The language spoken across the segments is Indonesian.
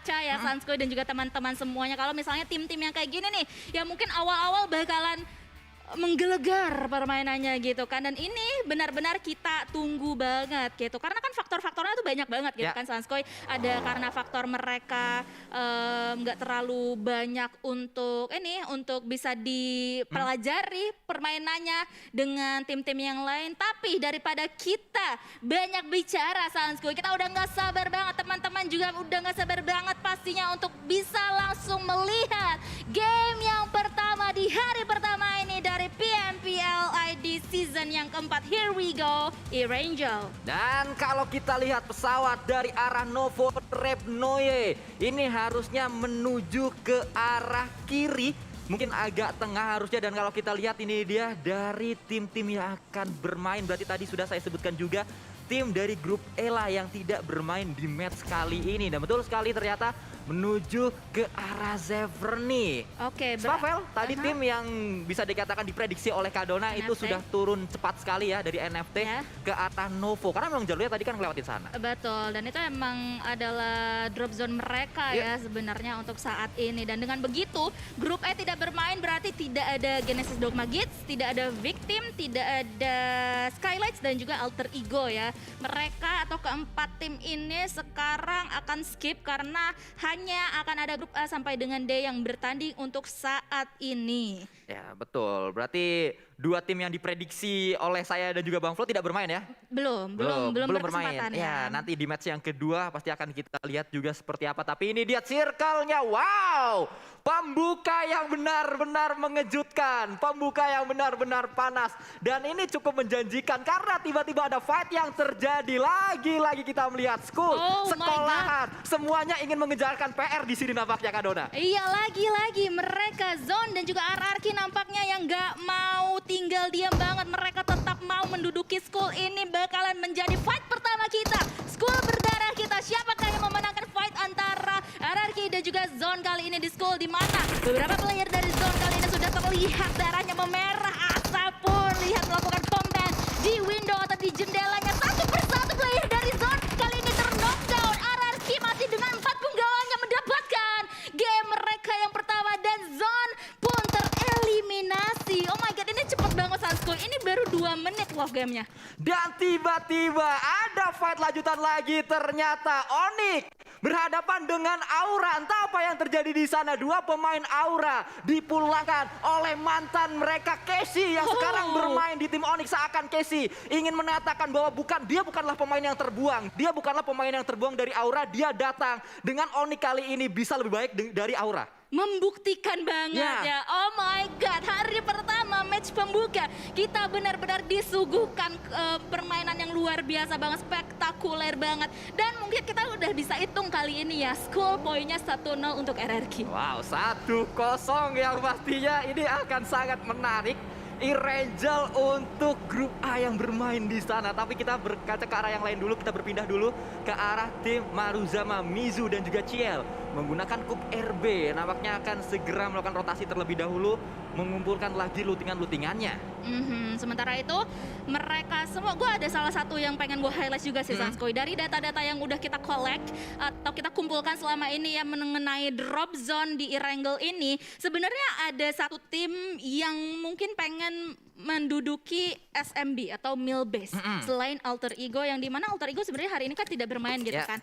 Aca ya, Sanskoy dan juga teman-teman semuanya. Kalau misalnya tim-tim yang kayak gini nih, ya mungkin awal-awal bakalan menggelegar permainannya gitu kan, dan ini benar-benar kita tunggu banget gitu karena kan faktor-faktornya tuh banyak banget gitu kan Sanskoy. Ada karena faktor mereka nggak terlalu banyak untuk bisa dipelajari permainannya dengan tim-tim yang lain, tapi daripada kita banyak bicara Sanskoy, kita udah nggak sabar banget, teman-teman juga udah nggak sabar banget pastinya untuk bisa langsung melihat game yang pertama di hari pertama ini dari PMPL ID season yang keempat. Here we go, Erangel. Dan kalau kita lihat pesawat dari arah Novo Repnoye, ini harusnya menuju ke arah kiri, mungkin agak tengah harusnya. Dan kalau kita lihat ini dia dari tim-tim yang akan bermain, berarti tadi sudah saya sebutkan juga tim dari grup Ela yang tidak bermain di match kali ini. Dan betul sekali ternyata menuju ke arah Zeverny. Oke, Spavel, tadi tim yang bisa dikatakan diprediksi oleh Kadona itu sudah turun cepat sekali ya dari NFT ke arah Novo. Karena memang jalurnya tadi kan ngelewatin sana. Betul, dan itu emang adalah drop zone mereka ya sebenarnya untuk saat ini. Dan dengan begitu, grup E tidak bermain berarti tidak ada Genesis Dogma Gates, tidak ada Victim, tidak ada Skylights dan juga Alter Ego ya. Mereka atau keempat tim ini sekarang akan skip karena hanya akan ada grup A sampai dengan D yang bertanding untuk saat ini. Ya betul, berarti dua tim yang diprediksi oleh saya dan juga Bang Flo tidak bermain ya? Belum bermain. Ya, nanti di match yang kedua pasti akan kita lihat juga seperti apa. Tapi ini dia circle-nya, wow! Pembuka yang benar-benar mengejutkan, pembuka yang benar-benar panas. Dan ini cukup menjanjikan karena tiba-tiba ada fight yang terjadi. Lagi-lagi kita melihat school, sekolahan, semuanya ingin mengejarkan PR di sini nampaknya Kadona. Iya, lagi-lagi mereka Zone dan juga RRQ nampaknya yang gak mau tinggal diam banget. Mereka tetap mau menduduki school. Ini bakalan menjadi fight pertama kita. School berdarah kita. Siapakah yang memenangkan fight antara RRQ dan juga Zone kali ini di school, di mana beberapa player dari Zone kali ini sudah terlihat darahnya memerah. Asa pun lihat melakukan combat di window atau di jendelanya. Satu persatu player dari Zone kali ini ter-knockdown. RRQ masih dengan 4 punggawanya mendapatkan game mereka yang pertama dan Zone pun tereliminasi. Oh my god, ini cepet banget Sanskoy. Ini baru 2 menit loh gamenya. Dan tiba-tiba ada fight lanjutan lagi. Ternyata Onyx berhadapan dengan Aura. Entah apa yang terjadi di sana. Dua pemain Aura dipulangkan oleh mantan mereka Casey yang sekarang bermain di tim Onyx. Seakan Casey ingin mengatakan bahwa dia bukanlah pemain yang terbuang. Dia bukanlah pemain yang terbuang dari Aura. Dia datang dengan Onyx kali ini bisa lebih baik dari Aura. Membuktikan banget ya. Oh my god, hari pertama match pembuka kita benar-benar disuguhkan permainan yang luar biasa banget, spektakuler banget. Dan mungkin kita udah bisa hitung kali ini ya, school poinnya 1-0 untuk RRQ. Wow, 1-0 yang pastinya ini akan sangat menarik. Erangel untuk grup A yang bermain di sana. Tapi kita berkaca ke arah yang lain dulu. Kita berpindah dulu ke arah tim Maruzama, Mizu dan juga Ciel. Menggunakan Kup RB. Nampaknya akan segera melakukan rotasi terlebih dahulu. Mengumpulkan lagi lootingan-lootingannya. Sementara itu mereka semua, gue ada salah satu yang pengen gue highlight juga sih Sanskoy. Dari data-data yang udah kita collect atau kita kumpulkan selama ini ya mengenai drop zone di Erangel ini. Sebenarnya ada satu tim yang mungkin pengen menduduki SMB atau Mill Base selain Alter Ego, yang dimana Alter Ego sebenarnya hari ini kan tidak bermain gitu kan.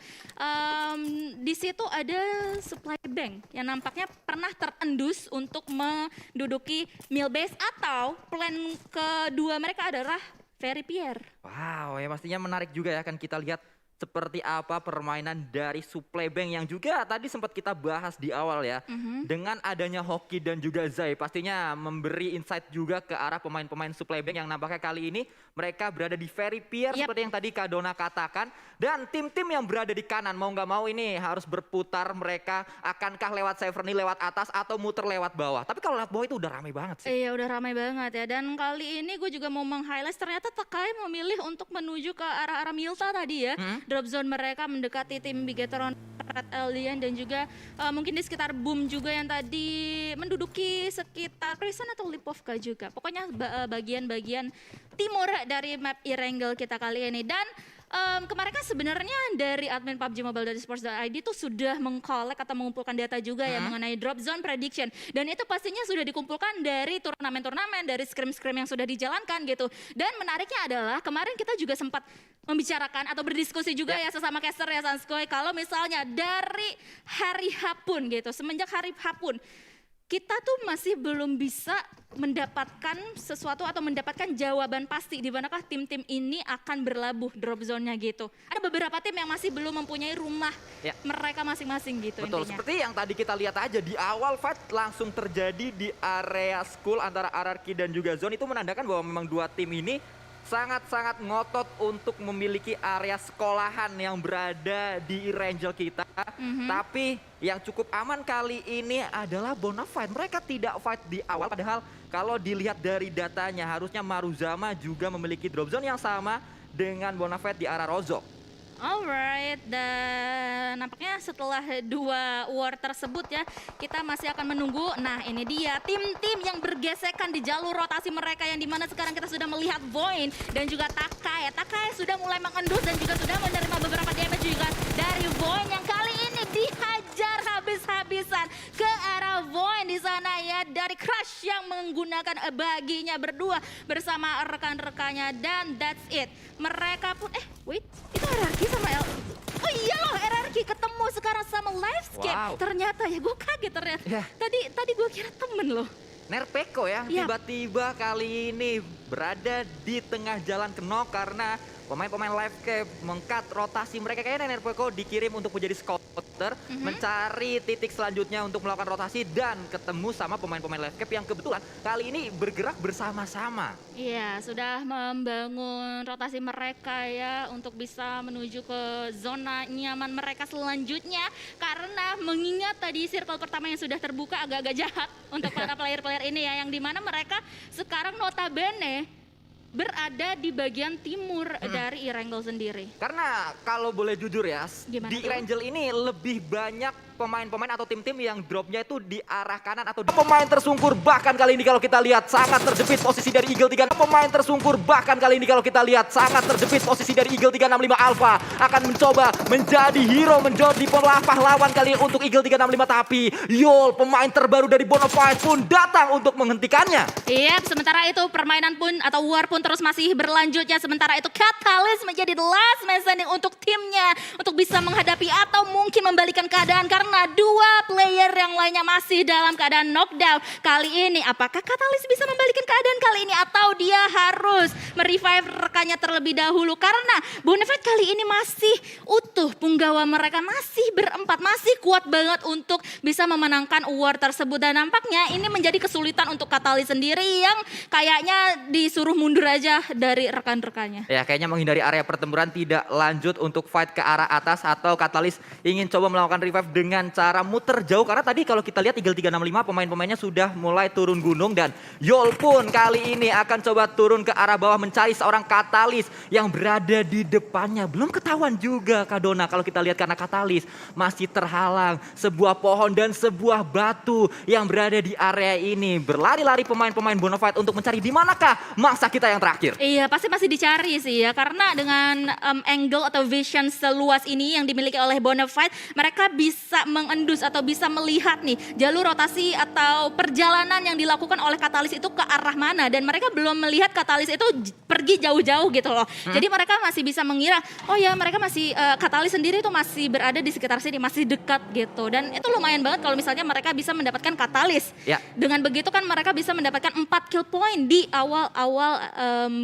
Di situ ada Supply Bank yang nampaknya pernah terendus untuk menduduki Mill Base, atau plan kedua mereka adalah Ferry Pierre. Wow, ya pastinya menarik juga ya, akan kita lihat seperti apa permainan dari Supply Bank yang juga tadi sempat kita bahas di awal ya. Dengan adanya Hoki dan juga Zai pastinya memberi insight juga ke arah pemain-pemain Supply Bank yang nampaknya kali ini mereka berada di Ferry Pier seperti yang tadi Kak Dona katakan. Dan tim-tim yang berada di kanan mau nggak mau ini harus berputar, mereka akankah lewat Severny lewat atas atau muter lewat bawah. Tapi kalau lewat bawah itu udah ramai banget sih. Iya udah ramai banget ya. Dan kali ini gue juga mau meng-highlight ternyata Takai memilih untuk menuju ke arah-arah Milta tadi ya. Drop zone mereka mendekati tim Bigetron, Red Alien dan juga mungkin di sekitar Boom juga yang tadi menduduki sekitar Prison atau Lipovka juga. Pokoknya bagian-bagian timur dari map Erangel kita kali ini. Dan Kemarin kan sebenarnya dari admin PUBG Mobile dari Sports.id tuh sudah mengkolek atau mengumpulkan data juga ya mengenai drop zone prediction, dan itu pastinya sudah dikumpulkan dari turnamen-turnamen, dari scrim-scrim yang sudah dijalankan gitu. Dan menariknya adalah kemarin kita juga sempat membicarakan atau berdiskusi juga ya sesama caster ya Sanskoy, kalau misalnya dari hari H pun gitu, semenjak hari H pun kita tuh masih belum bisa mendapatkan sesuatu atau mendapatkan jawaban pasti di manakah tim-tim ini akan berlabuh drop zone-nya gitu. Ada beberapa tim yang masih belum mempunyai rumah mereka masing-masing gitu. Betul, intinya. seperti yang tadi kita lihat aja di awal fight langsung terjadi di area school antara RRQ dan juga Zone, itu menandakan bahwa memang dua tim ini sangat-sangat ngotot untuk memiliki area sekolahan yang berada di Erangel kita. Tapi yang cukup aman kali ini adalah Bonafide. Mereka tidak fight di awal, padahal kalau dilihat dari datanya harusnya Maruzama juga memiliki drop zone yang sama dengan Bonafide di arah Rozok. Alright, dan nampaknya setelah dua war tersebut ya, kita masih akan menunggu. Nah ini dia tim-tim yang bergesekan di jalur rotasi mereka, yang dimana sekarang kita sudah melihat Void dan juga Takai. Takai sudah mulai mengendus dan juga sudah menerima beberapa damage juga dari Void yang kali ini dihajar habis-habisan ke arah Void di sana ya, dari Crush yang menggunakan baginya berdua bersama rekan-rekannya, dan that's it. Mereka pun wait, itu RRQ sama oh iya loh, RRQ ketemu sekarang sama Livescape. Ternyata ya, gue kaget ternyata. Tadi gue kira temen loh. Nerpeko ya, tiba-tiba kali ini berada di tengah jalan Kenok karena pemain-pemain Livescape mengkat rotasi mereka. Kayaknya Nerpeko dikirim untuk menjadi scouter, mencari titik selanjutnya untuk melakukan rotasi, dan ketemu sama pemain-pemain Livescape yang kebetulan kali ini bergerak bersama-sama. Iya, sudah membangun rotasi mereka ya untuk bisa menuju ke zona nyaman mereka selanjutnya, karena mengingat tadi circle pertama yang sudah terbuka agak-agak jahat untuk para player-player ini ya, yang dimana mereka sekarang notabene berada di bagian timur dari Erangel sendiri. Karena kalau boleh jujur ya, di Erangel ini lebih banyak pemain-pemain atau tim-tim yang dropnya itu di arah kanan atau pemain tersungkur. Bahkan kali ini kalau kita lihat sangat terjepit posisi dari Eagle 3. Pemain tersungkur bahkan kali ini kalau kita lihat sangat terjepit posisi dari Eagle 365 Alpha. Akan mencoba menjadi hero, menjadi pahlawan kali untuk Eagle 365. Tapi Yol, pemain terbaru dari Bonafide pun datang untuk menghentikannya. Iya, sementara itu permainan pun atau war pun terus masih berlanjut ya. Sementara itu Catalyst menjadi the last man standing untuk timnya, untuk bisa menghadapi atau mungkin membalikan keadaan, karena dua player yang lainnya masih dalam keadaan knockdown. Kali ini apakah Catalyst bisa membalikan keadaan kali ini, atau dia harus merevive rekannya terlebih dahulu, karena Bonafide kali ini masih utuh, punggawa mereka masih berempat, masih kuat banget untuk bisa memenangkan war tersebut. Dan nampaknya ini menjadi kesulitan untuk Catalyst sendiri yang kayaknya disuruh mundur aja dari rekan-rekannya. Ya, kayaknya menghindari area pertempuran, tidak lanjut untuk fight ke arah atas, atau Catalyst ingin coba melakukan revive dengan cara muter jauh. Karena tadi kalau kita lihat Eagle 365 pemain-pemainnya sudah mulai turun gunung, dan Yol pun kali ini akan coba turun ke arah bawah mencari seorang Catalyst yang berada di depannya. Belum ketahuan juga Kadona kalau kita lihat, karena Catalyst masih terhalang sebuah pohon dan sebuah batu yang berada di area ini. Berlari-lari pemain-pemain Bonafide untuk mencari di manakah mangsa kita yang terakhir. Iya, pasti masih dicari sih ya, karena dengan angle atau vision seluas ini yang dimiliki oleh Bonafide, mereka bisa mengendus atau bisa melihat nih jalur rotasi atau perjalanan yang dilakukan oleh Catalyst itu ke arah mana, dan mereka belum melihat Catalyst itu pergi jauh-jauh gitu loh. Jadi mereka masih bisa mengira, oh ya mereka masih Catalyst sendiri itu masih berada di sekitar sini, masih dekat gitu. Dan itu lumayan banget kalau misalnya mereka bisa mendapatkan Catalyst. Dengan begitu kan mereka bisa mendapatkan 4 kill point di awal-awal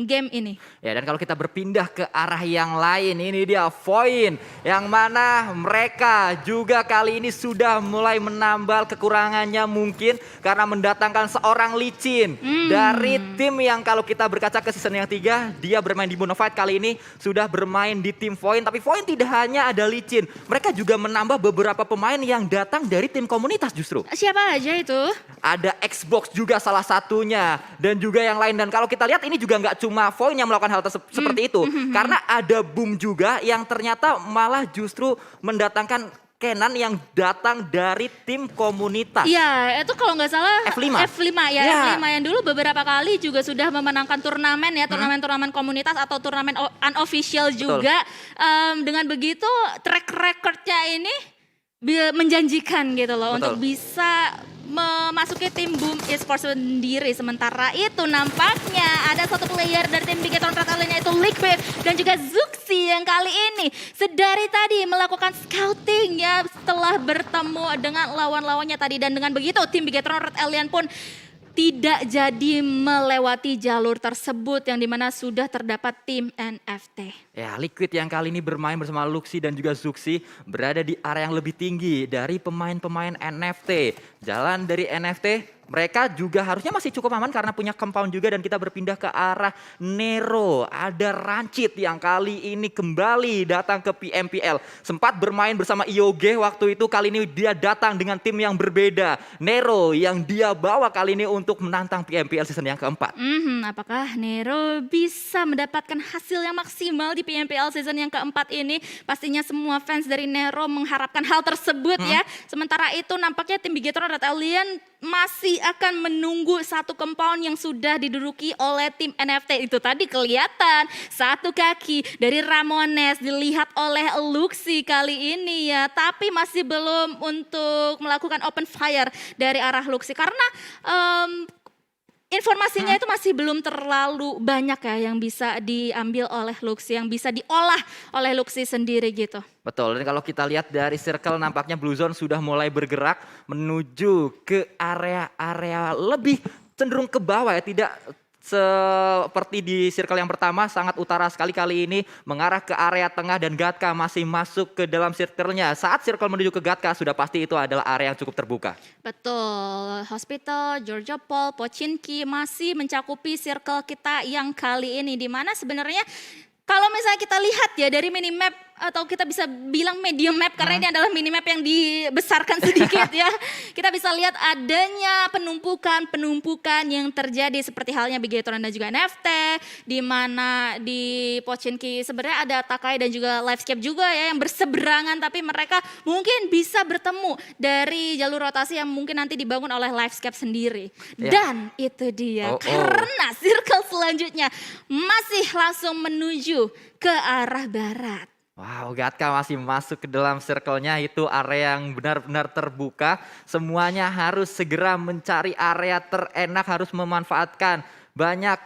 game ini. Ya, dan kalau kita berpindah ke arah yang lain, ini dia Void, yang mana mereka juga kali ini sudah mulai menambal kekurangannya mungkin karena mendatangkan seorang Licin dari tim yang kalau kita berkaca ke season yang 3, dia bermain di Bonafide, kali ini sudah bermain di tim Void. Tapi Void tidak hanya ada Licin, mereka juga menambah beberapa pemain yang datang dari tim komunitas justru. Siapa aja itu? Ada Xbox juga salah satunya, dan juga yang lain. Dan kalau kita lihat ini juga nggak cuma Void yang melakukan hal seperti itu, karena ada Boom juga yang ternyata malah justru mendatangkan Kenan yang datang dari tim komunitas. Iya, itu kalau nggak salah F5. F5 ya, Ya. F5 yang dulu beberapa kali juga sudah memenangkan turnamen ya, turnamen-turnamen komunitas atau turnamen unofficial juga. Dengan begitu track recordnya ini menjanjikan gitu loh. Betul. Untuk bisa memasuki tim Boom Esports sendiri. Sementara itu nampaknya ada satu player dari tim Bigetron Red Alien yaitu Liquid dan juga Zuxi yang kali ini sedari tadi melakukan scouting ya setelah bertemu dengan lawan-lawannya tadi, dan dengan begitu tim Bigetron Red Alien pun tidak jadi melewati jalur tersebut yang dimana sudah terdapat tim NFT. Ya, Liquid yang kali ini bermain bersama Luxi dan juga Zuxi berada di area yang lebih tinggi dari pemain-pemain NFT. Jalan dari NFT mereka juga harusnya masih cukup aman karena punya compound juga, dan kita berpindah ke arah Nero. Ada Rancid yang kali ini kembali datang ke PMPL. Sempat bermain bersama IOG waktu itu, kali ini dia datang dengan tim yang berbeda. Nero yang dia bawa kali ini untuk menantang PMPL season yang keempat. Apakah Nero bisa mendapatkan hasil yang maksimal di PMPL season yang keempat ini? Pastinya semua fans dari Nero mengharapkan hal tersebut ya. Sementara itu nampaknya tim Bigetron Red Alien masih akan menunggu satu compound yang sudah diduduki oleh tim NFT. Itu tadi kelihatan satu kaki dari Ramones dilihat oleh Luxi kali ini ya. Tapi masih belum untuk melakukan open fire dari arah Luxi karena informasinya itu masih belum terlalu banyak ya yang bisa diambil oleh Luxi, yang bisa diolah oleh Luxi sendiri gitu. Betul, dan kalau kita lihat dari circle nampaknya Blue Zone sudah mulai bergerak menuju ke area-area lebih cenderung ke bawah ya, tidak seperti di circle yang pertama sangat utara sekali, kali ini mengarah ke area tengah dan Gatka masih masuk ke dalam circle-nya. Saat circle menuju ke Gatka sudah pasti itu adalah area yang cukup terbuka. Betul, Hospital, Georgia Paul, Pochinki masih mencakupi circle kita yang kali ini, di mana sebenarnya kalau misalnya kita lihat ya dari minimap atau kita bisa bilang medium map karena ini adalah minimap yang dibesarkan sedikit ya. Kita bisa lihat adanya penumpukan yang terjadi seperti halnya Bigetron dan juga NFT, di mana di Pochinki sebenarnya ada Takai dan juga Livescape juga ya yang berseberangan, tapi mereka mungkin bisa bertemu dari jalur rotasi yang mungkin nanti dibangun oleh Livescape sendiri. Ya. Dan itu dia karena circle selanjutnya masih langsung menuju ke arah barat. Wow, Gatka masih masuk ke dalam circle-nya, itu area yang benar-benar terbuka. Semuanya harus segera mencari area terenak, harus memanfaatkan banyak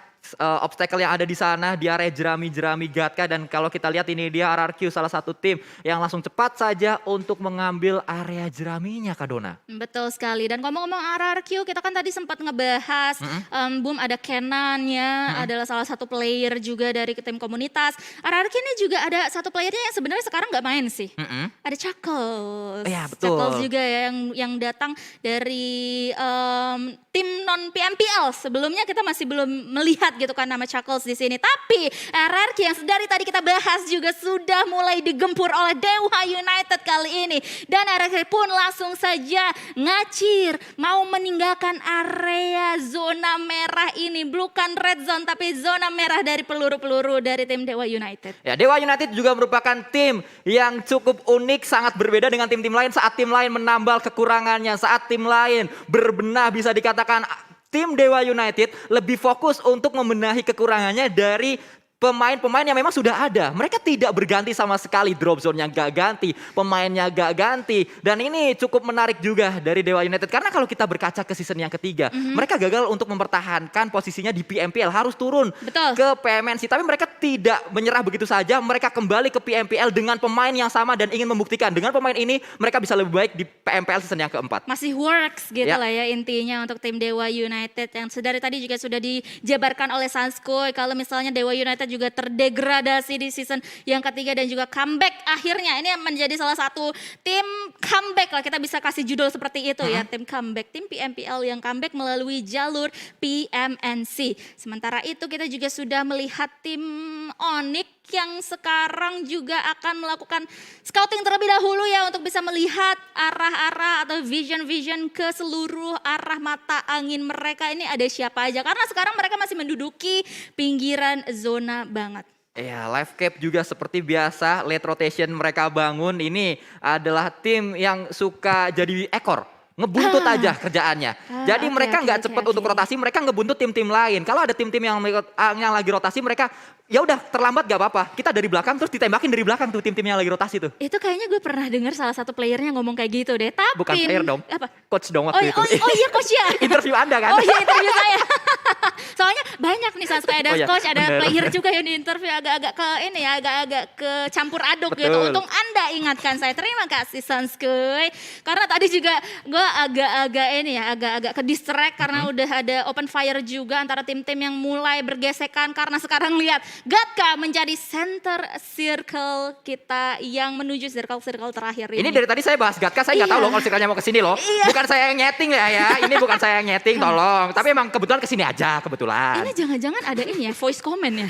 obstacle yang ada di sana di area jerami-jerami Gatka. Dan kalau kita lihat ini dia RRQ, salah satu tim yang langsung cepat saja untuk mengambil area jeraminya, Kak Dona. Betul sekali. Dan ngomong-ngomong RRQ, kita kan tadi sempat ngebahas Boom ada Kenan ya, adalah salah satu player juga dari tim komunitas. RRQ ini juga ada satu playernya yang sebenarnya sekarang nggak main sih. Ada Chuckles. Ya, betul. Chuckles juga ya yang datang dari tim non PMPL. Sebelumnya kita masih belum melihat gitu kan nama Chuckles di sini. Tapi RRQ yang dari tadi kita bahas juga sudah mulai digempur oleh Dewa United kali ini. Dan RRQ pun langsung saja ngacir mau meninggalkan area zona merah ini. Bukan red zone tapi zona merah dari peluru-peluru dari tim Dewa United. Ya, Dewa United juga merupakan tim yang cukup unik, sangat berbeda dengan tim-tim lain. Saat tim lain menambal kekurangannya, saat tim lain berbenah, bisa dikatakan tim Dewa United lebih fokus untuk membenahi kekurangannya dari pemain-pemain yang memang sudah ada. Mereka tidak berganti sama sekali, drop zone yang gak ganti, pemainnya gak ganti. Dan ini cukup menarik juga dari Dewa United. Karena kalau kita berkaca ke season yang ketiga, mereka gagal untuk mempertahankan posisinya di PMPL. Harus turun ke PMNC. Tapi mereka tidak menyerah begitu saja. Mereka kembali ke PMPL dengan pemain yang sama dan ingin membuktikan. Dengan pemain ini mereka bisa lebih baik di PMPL season yang keempat. Masih works gitu lah ya intinya untuk tim Dewa United. Yang dari tadi juga sudah dijabarkan oleh Sanskoy. Kalau misalnya Dewa United juga terdegradasi di season yang ketiga dan juga comeback akhirnya. Ini menjadi salah satu tim comeback lah, kita bisa kasih judul seperti itu ya, tim comeback, tim PMPL yang comeback melalui jalur PMNC. Sementara itu kita juga sudah melihat tim Onyx yang sekarang juga akan melakukan scouting terlebih dahulu ya untuk bisa melihat arah-arah atau vision-vision ke seluruh arah mata angin mereka ini ada siapa aja. Karena sekarang mereka masih menduduki pinggiran zona banget. Ya, Live Cap juga seperti biasa, late rotation mereka bangun. Ini adalah tim yang suka jadi ekor. Ngebuntut aja kerjaannya. Jadi mereka nggak cepet untuk rotasi, mereka ngebuntut tim-tim lain. Kalau ada tim-tim yang lagi rotasi, mereka ya udah terlambat gak apa-apa. Kita dari belakang terus ditembakin dari belakang tuh tim-tim yang lagi rotasi tuh. Itu kayaknya gue pernah dengar salah satu playernya ngomong kayak gitu deh. Tapi bukan player dong, apa? coach dong waktu itu. Oh iya coach ya. Interview Anda kan? Oh iya interview saya. Soalnya banyak nih suka ada coach, ada bener. player juga yang di interview agak-agak ke ini ya, agak-agak ke campur aduk gitu. Untung Anda ingatkan saya. Terima kasih Sanskuy. Karena tadi juga gue agak-agak ini ya, agak-agak ke distract karena udah ada open fire juga antara tim-tim yang mulai bergesekan karena sekarang lihat Gatka menjadi center circle kita yang menuju circle terakhir ini. Ini dari tadi saya bahas Gatka, saya nggak tahu loh kalau circle-nya mau kesini loh. Bukan saya yang nyeting ya. Ini bukan saya yang nyeting, tolong. Tapi emang kebetulan kesini aja, kebetulan. Ini jangan-jangan ada ini ya, voice comment ya.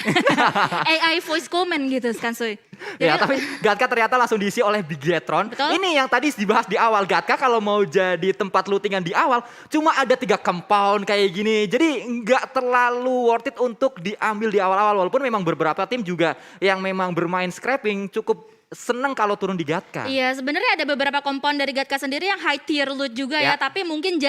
AI voice comment gitu kan Soy. Ya tapi Gatka ternyata langsung diisi oleh Bigetron. Ini yang tadi dibahas di awal, Gatka kalau mau jadi tempat lootingan di awal cuma ada 3 compound kayak gini. Jadi nggak terlalu worth it untuk diambil di awal-awal. Walaupun memang beberapa tim juga yang memang bermain scrapping cukup seneng kalau turun di Gatka. Iya, sebenarnya ada beberapa kompon dari Gatka sendiri yang high tier loot juga ya, tapi mungkin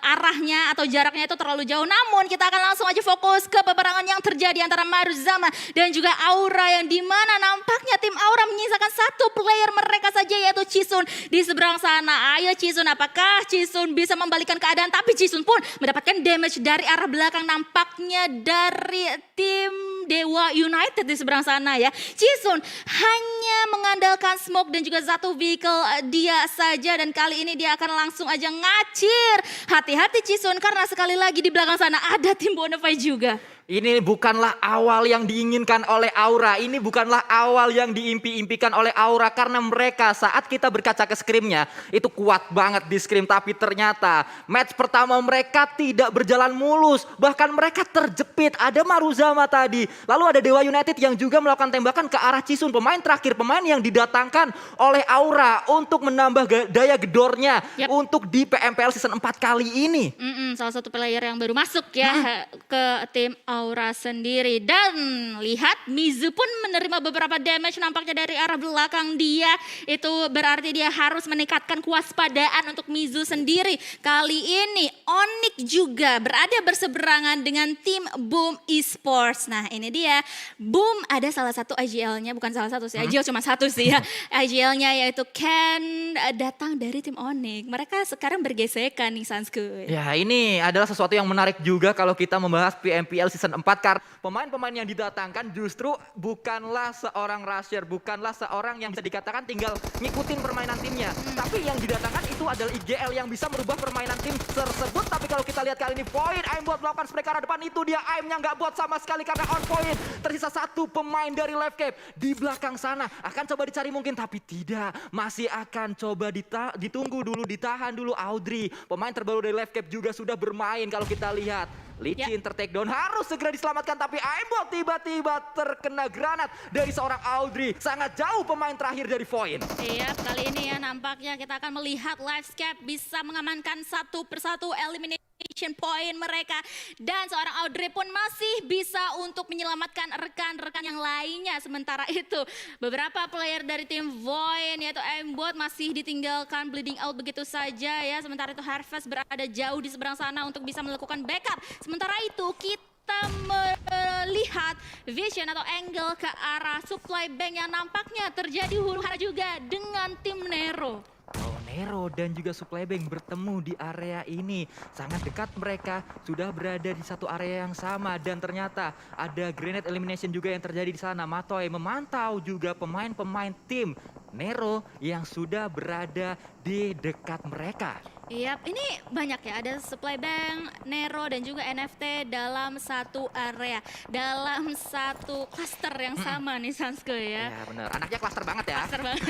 arahnya atau jaraknya itu terlalu jauh. Namun kita akan langsung aja fokus ke peperangan yang terjadi antara Maruzama dan juga Aura, yang dimana nampaknya tim Aura menyisakan 1 player mereka saja, yaitu Chisun di seberang sana. Ayo Chisun, apakah Chisun bisa membalikan keadaan? Tapi Chisun pun mendapatkan damage dari arah belakang, nampaknya dari tim Dewa United di seberang sana ya. Chisun hanya mengandalkan smoke dan juga satu vehicle dia saja, dan kali ini dia akan langsung aja ngacir. Hati-hati Chisun, karena sekali lagi di belakang sana ada tim Bonafide juga. Ini bukanlah awal yang diinginkan oleh Aura. Ini bukanlah awal yang diimpi-impikan oleh Aura. Karena mereka saat kita berkaca ke scrimnya itu kuat banget di scrim. Tapi ternyata match pertama mereka tidak berjalan mulus. Bahkan mereka terjepit. Ada Maruzama tadi. Lalu ada Dewa United yang juga melakukan tembakan ke arah Chisun. Pemain terakhir, pemain yang didatangkan oleh Aura untuk menambah daya gedornya. Untuk di PMPL season 4 kali ini. Salah satu player yang baru masuk ya ke tim Aura sendiri. Dan lihat Mizu pun menerima beberapa damage nampaknya dari arah belakang dia. Itu berarti dia harus meningkatkan kewaspadaan untuk Mizu sendiri. Kali ini Onyx juga berada berseberangan dengan tim Boom Esports. Nah ini dia, Boom ada salah satu IGL-nya, bukan salah satu sih, IGL cuma satu sih ya. IGL-nya yaitu Ken datang dari tim Onyx. Mereka sekarang bergesekan nih Sanskuy. Ya ini adalah sesuatu yang menarik juga kalau kita membahas PMPL season 4, karena pemain-pemain yang didatangkan justru bukanlah seorang rusher, bukanlah seorang yang bisa dikatakan tinggal ngikutin permainan timnya. Tapi yang didatangkan itu adalah IGL yang bisa merubah permainan tim tersebut. Tapi kalau kita lihat kali ini Void, Aimbot melakukan spray ke arah depan, itu dia aimnya nggak buat sama sekali karena on point. Tersisa 1 pemain dari Live Cap di belakang sana. Akan coba dicari mungkin, tapi tidak. Masih akan coba ditunggu dulu, ditahan dulu. Audrey, pemain terbaru dari Live Cap juga sudah bermain kalau kita lihat. Licin tertakedown, harus segera diselamatkan, tapi Aimbot tiba-tiba terkena granat dari seorang Audrey. Sangat jauh pemain terakhir dari Void. Iya, kali ini ya nampaknya kita akan melihat Livescape bisa mengamankan 1 persatu elimination point mereka. Dan seorang Audrey pun masih bisa untuk menyelamatkan rekan-rekan yang lainnya. Sementara itu beberapa player dari tim Void yaitu Aimbot masih ditinggalkan bleeding out begitu saja ya. Sementara itu Harvest berada jauh di seberang sana untuk bisa melakukan backup. Sementara itu kita melihat vision atau angle ke arah supply bank yang nampaknya terjadi huru-hara juga dengan tim Nero. Oh, Nero dan juga Supply Bank bertemu di area ini. Sangat dekat mereka, sudah berada di satu area yang sama. Dan ternyata ada grenade elimination juga yang terjadi di sana. Matoy memantau juga pemain-pemain tim Nero yang sudah berada di dekat mereka. Iya, ini banyak ya, ada Supply Bank, Nero dan juga NFT dalam satu area, dalam satu cluster yang sama nih Sanskuy ya. Ya benar, anaknya cluster banget ya. Cluster banget.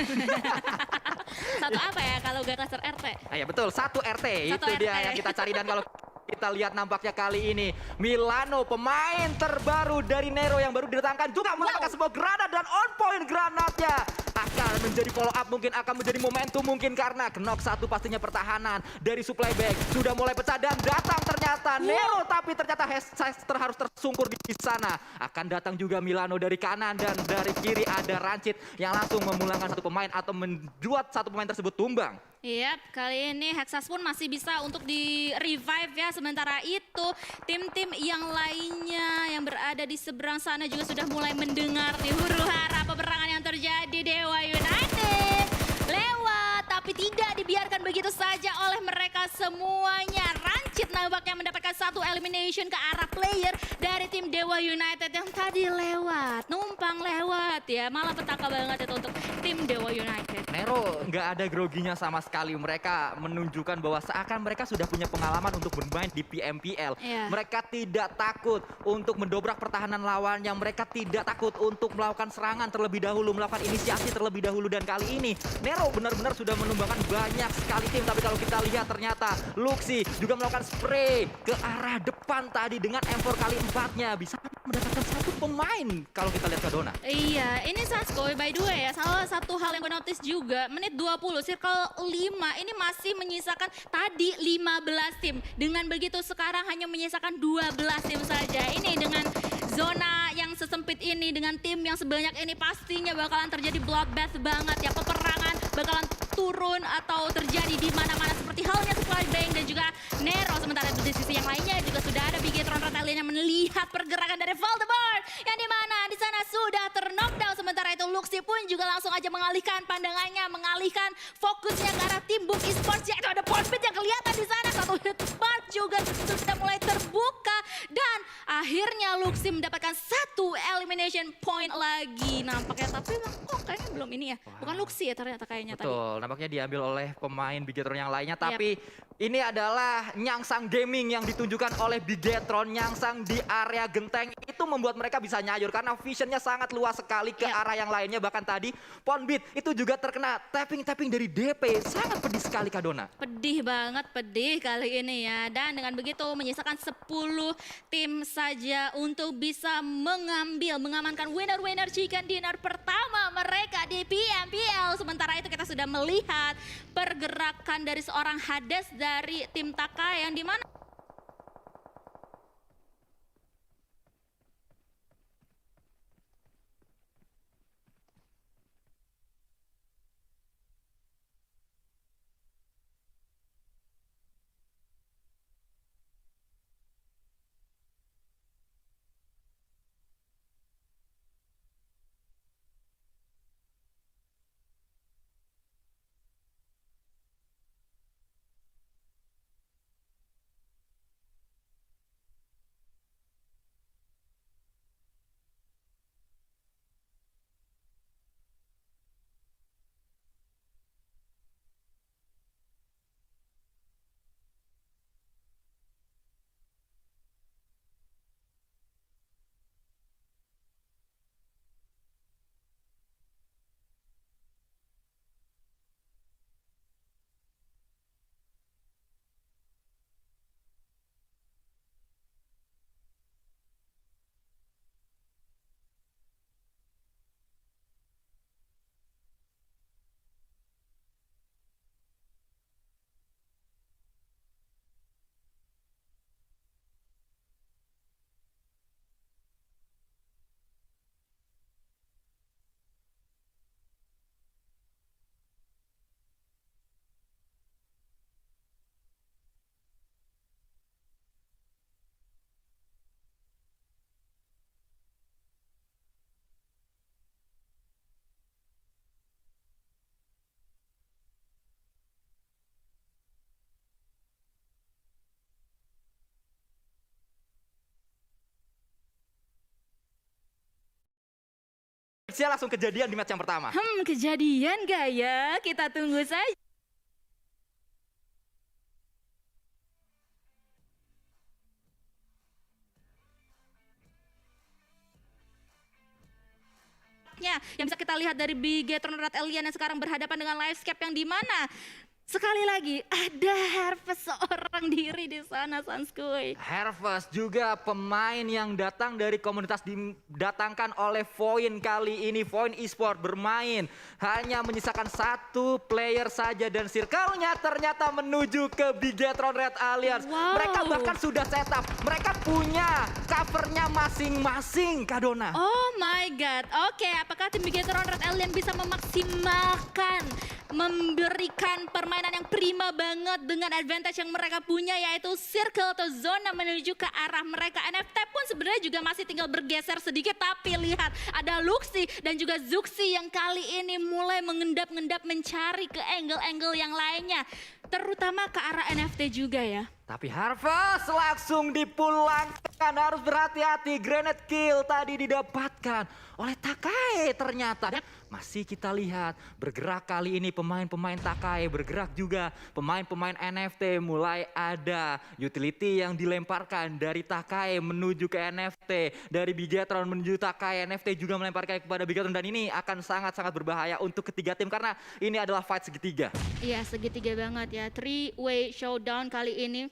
Satu apa ya kalau gak cluster RT? Ya betul, satu RT, itu RT. dia yang kita cari. Dan kalau kita lihat nampaknya kali ini Milano, pemain terbaru dari Nero yang baru didatangkan, juga meletakkan sebuah granat dan on point granatnya. akan menjadi follow up, mungkin akan menjadi momentum, mungkin karena knock satu pastinya pertahanan dari supply bag sudah mulai pecah dan datang ternyata Nero, tapi ternyata Hester harus tersungkur di sana. Akan datang juga Milano dari kanan dan dari kiri ada Rancid yang langsung memulangkan satu pemain atau membuat satu pemain tersebut tumbang. Iya, kali ini Hexas pun masih bisa untuk di revive ya. Sementara itu tim-tim yang lainnya yang berada di seberang sana juga sudah mulai mendengar nih huru-hara peperangan yang terjadi. Dewa United lewat, tapi tidak dibiarkan begitu saja oleh mereka semuanya. Rancid nampaknya mendapatkan satu elimination ke arah player dari tim Dewa United yang tadi lewat, numpang lewat ya. Malah petaka banget itu untuk tim Dewa United. Nero nggak ada groginya sama sekali. Mereka menunjukkan bahwa seakan mereka sudah punya pengalaman untuk bermain di PMPL. Iya. Mereka tidak takut untuk mendobrak pertahanan lawan, yang mereka tidak takut untuk melakukan serangan terlebih dahulu, melakukan inisiasi terlebih dahulu. Dan kali ini Nero benar-benar sudah menumbangkan banyak sekali tim. Tapi kalau kita lihat ternyata Luxi juga melakukan spray ke arah depan tadi dengan M4 kali 4-nya. Bisa mendapatkan satu pemain kalau kita lihat Kadona. Iya, ini Saskoy by the way ya, salah satu hal yang gue notice juga, menit 20, circle 5 ini masih menyisakan tadi 15 tim. Dengan begitu sekarang hanya menyisakan 12 tim saja. Ini dengan zona yang sesempit ini, dengan tim yang sebanyak ini pastinya bakalan terjadi bloodbath banget ya. Peperangan bakalan turun atau terjadi di mana-mana seperti halnya Supply Bank dan juga Nero. Sementara di sisi yang lainnya juga sudah ada Bigetron Rebellion yang melihat pergerakan dari Voldemort yang dimana di sana sudah ter-knockdown. Sementara itu Luxi pun juga langsung aja mengalihkan pandangannya, mengalihkan fokusnya ke arah tim Book Esports, yaitu ada Portbit yang kelihatan di sana. Satu hit spark juga sudah mulai terbuka dan akhirnya Luxi mendapatkan satu elimination point lagi nampaknya. Tapi emang kok kayaknya belum ini ya, bukan Luxi ya ternyata kayaknya tadi. Betul, nampaknya diambil oleh pemain Bigetron yang lainnya. Tapi ini adalah Nyangsang Gaming yang ditunjukkan oleh Bigetron. Nyangsang di area genteng itu membuat mereka bisa nyayur karena visionnya sangat luas sekali ke arah yang lainnya. Bahkan tadi Ponbit itu juga terkena tapping-tapping dari DP. Sangat pedih sekali Kadona. Pedih banget, pedih kali ini ya. Dan dengan begitu menyisakan 10 tim saja untuk bisa mengamankan winner-winner chicken dinner pertama mereka di PMPL. Sementara itu kita sudah melihat pergerakan dari seorang Hades dari tim Taka yang dimana Saya langsung kejadian di match yang pertama. kejadian gak ya? Kita tunggu saja. Yang bisa kita lihat dari Bigetron Red Alien yang sekarang berhadapan dengan Livescape yang dimana sekali lagi ada Harvest seorang diri di sana, Sanskuy. Harvest juga pemain yang datang dari komunitas didatangkan oleh Voin kali ini. Voin Esport bermain hanya menyisakan satu player saja dan circle-nya ternyata menuju ke Bigetron Red Alliance. Wow. Mereka bahkan sudah setup, mereka punya covernya masing-masing, Kak Dona. Oh my god, oke, apakah tim Bigetron Red Alien bisa memaksimalkan, memberikan permainan yang prima banget dengan advantage yang mereka punya, yaitu circle atau zona menuju ke arah mereka. NFT pun sebenarnya juga masih tinggal bergeser sedikit, tapi lihat ada Luxi dan juga Zuxi yang kali ini mulai mengendap-endap mencari ke angle-angle yang lainnya, terutama ke arah NFT juga ya. Tapi Harvest langsung dipulangkan, harus berhati-hati. Grenade kill tadi didapatkan oleh Takai ternyata. Dan masih kita lihat bergerak kali ini pemain-pemain Takai, bergerak juga pemain-pemain NFT. Mulai ada utility yang dilemparkan dari Takai menuju ke NFT. Dari Bigetron menuju Takai, NFT juga melemparkan kepada Bigetron. Dan ini akan sangat-sangat berbahaya untuk ketiga tim karena ini adalah fight segitiga. Iya, segitiga banget ya, 3-way showdown kali ini.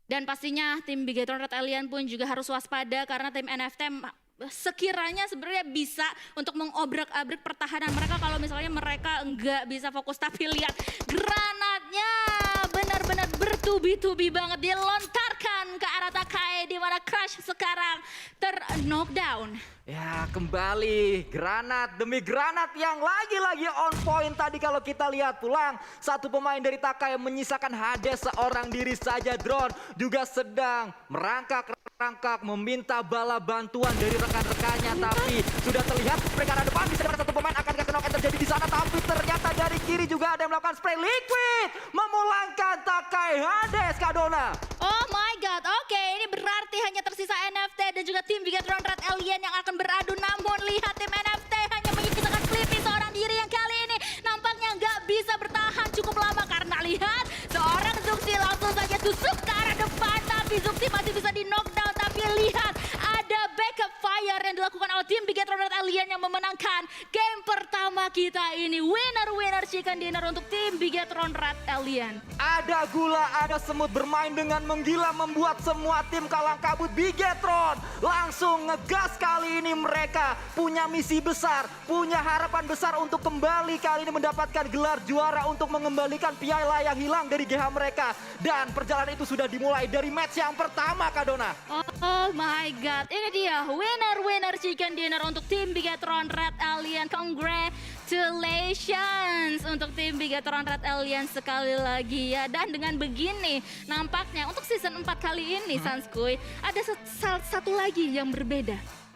Dan pastinya tim Bigetron Red Alien pun juga harus waspada karena tim NFT sekiranya sebenarnya bisa untuk mengobrak-abrik pertahanan mereka kalau misalnya mereka enggak bisa fokus. Tapi lihat granatnya benar-benar bertubi-tubi banget dilontarkan ke arah Takai, di mana Crush sekarang ter-knockdown. Ya, kembali granat demi granat yang lagi-lagi on point. Tadi kalau kita lihat pulang satu pemain dari Takai menyisakan Hades seorang diri saja. Drone juga sedang merangkak meminta bala bantuan dari rekan-rekannya, tapi sudah terlihat mereka ada depan bisa dapat satu pemain. Akankah knock terjadi di sana? Tapi ternyata dari kiri juga ada yang melakukan spray liquid memulangkan Takai Hades, Kak Dona. Oh my god, oke, ini berarti hanya tersisa NFT dan juga tim Bigetron Red Alien yang akan beradu. Namun lihat tim NFT hanya menyisakan Flippy seorang diri yang kali ini nampaknya nggak bisa bertahan cukup lama karena lihat seorang Zuxi langsung saja tusuk ke arah depan, tapi Zuxi masih bisa di knockdown. Tapi lihat ada backup fire yang dilakukan oleh tim Bigetron Red Alien yang memenangkan game pertama kita ini. Winner chicken dinner untuk tim Bigetron Red Alien. Ada gula, ada semut bermain dengan menggila membuat semua tim kalang kabut. Bigetron langsung ngegas kali ini, mereka punya misi besar, punya harapan besar untuk kembali kali ini mendapatkan gelar juara untuk mengembalikan piala yang hilang dari GH mereka. Dan perjalanan itu sudah dimulai dari match yang pertama, Kak Dona. Oh my god, ini dia winner chicken dinner untuk tim Bigetron Red Alien. Congratulations untuk tim Bigetron Red Alien sekali lagi ya. Dan dengan begini nampaknya untuk season 4 kali ini Sanskuy ada satu lagi yang berbeda.